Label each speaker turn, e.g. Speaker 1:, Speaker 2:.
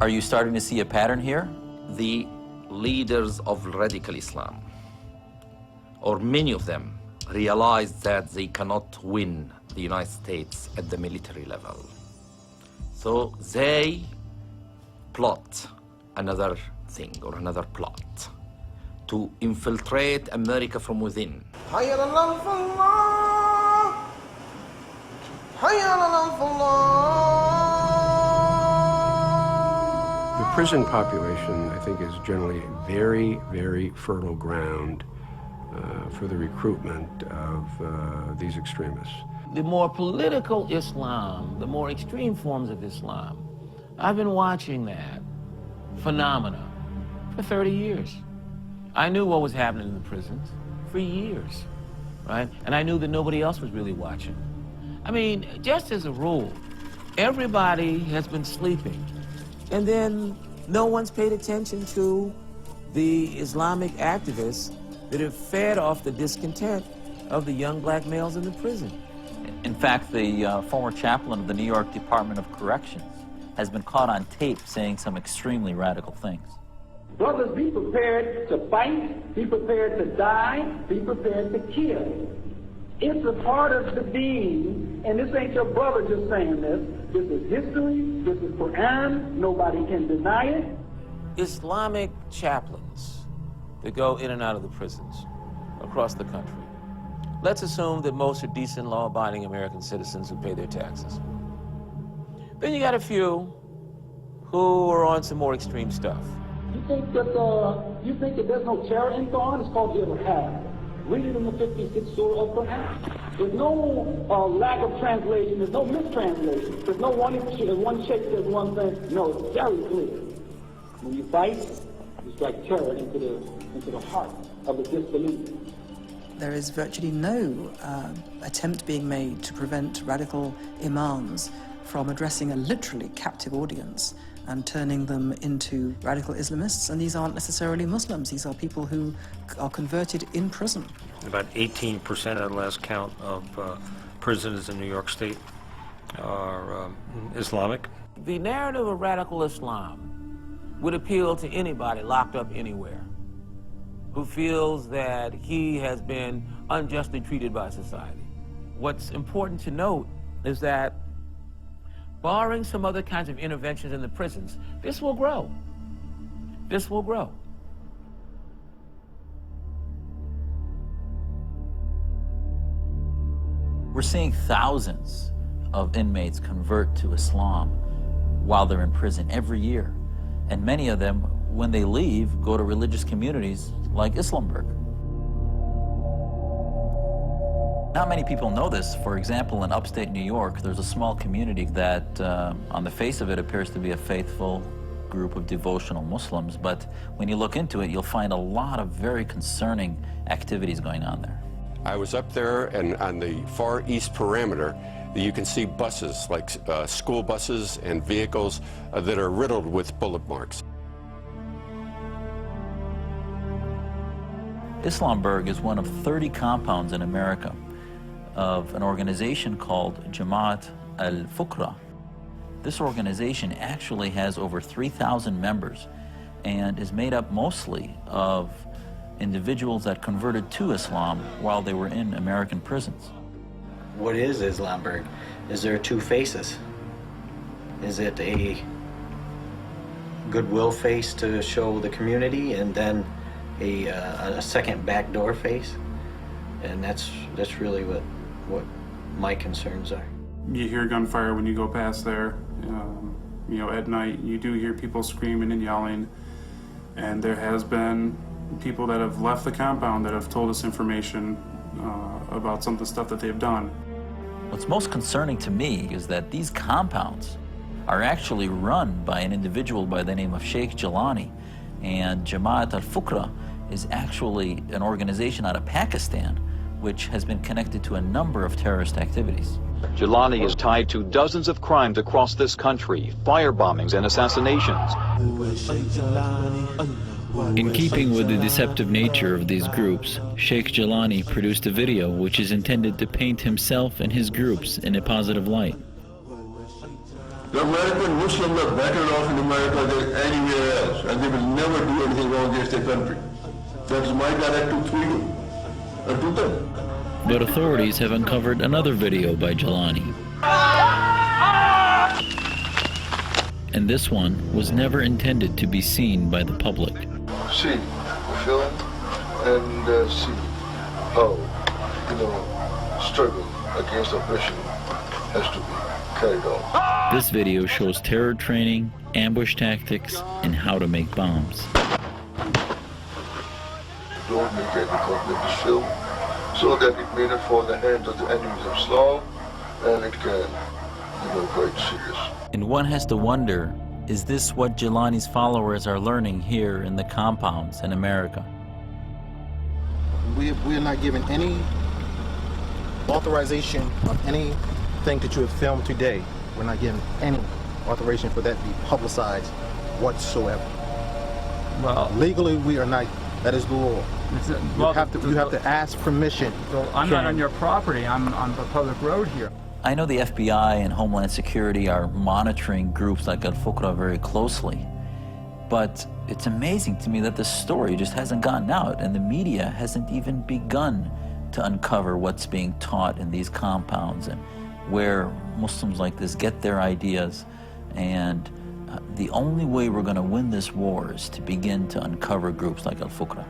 Speaker 1: Are you starting to see a pattern here?
Speaker 2: The leaders of radical Islam, or many of them, realized that they cannot win the United States at the military level. So they plot another thing or another plot to infiltrate America from within.
Speaker 3: The prison population, I think, is generally very, very fertile ground for the recruitment of these extremists.
Speaker 4: The more political Islam, the more extreme forms of Islam, I've been watching that phenomena for 30 years. I knew what was happening in the prisons for years, right? And I knew that nobody else was really watching. I mean, just as a rule, everybody has been sleeping, and then no one's paid attention to the Islamic activists that have fed off the discontent of the young black males in the prison.
Speaker 1: In fact, the former chaplain of the New York Department of Corrections has been caught on tape saying some extremely radical things.
Speaker 5: Brothers, be prepared to fight, be prepared to die, be prepared to kill. It's a part of the being, and this ain't your brother just saying this. This is history, this is Quran, nobody can deny it.
Speaker 4: Islamic chaplains that go in and out of the prisons across the country. Let's assume that most are decent, law-abiding American citizens who pay their taxes. Then you got a few who are on some more extreme stuff.
Speaker 5: You think that there's no terror in Quran? It's called Irhab. Read it in the 56th surah of Quran. There's no lack of translation. There's no mistranslation. There's no one sheikh says one thing. No, it's very clear. When you fight, you strike terror into the heart of the disbeliever.
Speaker 6: There is virtually no attempt being made to prevent radical imams from addressing a literally captive audience and turning them into radical Islamists. And these aren't necessarily Muslims. These are people who are converted in prison.
Speaker 7: About 18% at the last count of prisons in New York State are Islamic.
Speaker 4: The narrative of radical Islam would appeal to anybody locked up anywhere who feels that he has been unjustly treated by society. What's important to note is that barring some other kinds of interventions in the prisons, this will grow. This will grow.
Speaker 1: We're seeing thousands of inmates convert to Islam while they're in prison every year. And many of them, when they leave, go to religious communities like Islamburg. Not many people know this. For example, in upstate New York, there's a small community that, on the face of it, appears to be a faithful group of devotional Muslims, but when you look into it, you'll find a lot of very concerning activities going on there.
Speaker 3: I was up there, and on the far east perimeter, you can see buses, like school buses and vehicles that are riddled with bullet marks.
Speaker 1: Islamburg is one of 30 compounds in America of an organization called Jamaat al-Fukra. This organization actually has over 3,000 members and is made up mostly of individuals that converted to Islam while they were in American prisons.
Speaker 8: What is Islamburg? Is there two faces? Is it a goodwill face to show the community and then a second backdoor face? And that's really what my concerns are.
Speaker 9: You hear gunfire when you go past there. You know, at night you do hear people screaming and yelling, and there has been people that have left the compound that have told us information about some of the stuff that they've done.
Speaker 1: What's most concerning to me is that these compounds are actually run by an individual by the name of Sheikh Jilani, and Jamaat al-Fukra is actually an organization out of Pakistan which has been connected to a number of terrorist activities.
Speaker 10: Jilani is tied to dozens of crimes across this country, fire bombings and assassinations.
Speaker 11: In keeping with the deceptive nature of these groups, Sheikh Jilani produced a video which is intended to paint himself and his groups in a positive light.
Speaker 12: The American Muslims are better off in America than anywhere else, and they will never do anything wrong against their country. That is my directive to you and to them.
Speaker 11: But authorities have uncovered another video by Jelani. And this one was never intended to be seen by the public.
Speaker 12: See the film and see how, struggle against oppression has to be carried on.
Speaker 11: This video shows terror training, ambush tactics, and how to make bombs.
Speaker 12: Don't make any conflict this film so that it may not fall in the hands of the enemies of Islam, and it can, quite serious.
Speaker 1: And one has to wonder, is this what Jelani's followers are learning here in the compounds in America?
Speaker 13: We are not given any authorization of anything that you have filmed today. We're not given any authorization for that to be publicized whatsoever.
Speaker 14: Well,
Speaker 13: legally, we are not. That is the law. You have to ask permission.
Speaker 14: So I'm not on your property. I'm on the public road here.
Speaker 1: I know the FBI and Homeland Security are monitoring groups like Al-Fuqra very closely, but it's amazing to me that this story just hasn't gotten out and the media hasn't even begun to uncover what's being taught in these compounds and where Muslims like this get their ideas. And the only way we're going to win this war is to begin to uncover groups like Al-Fuqra.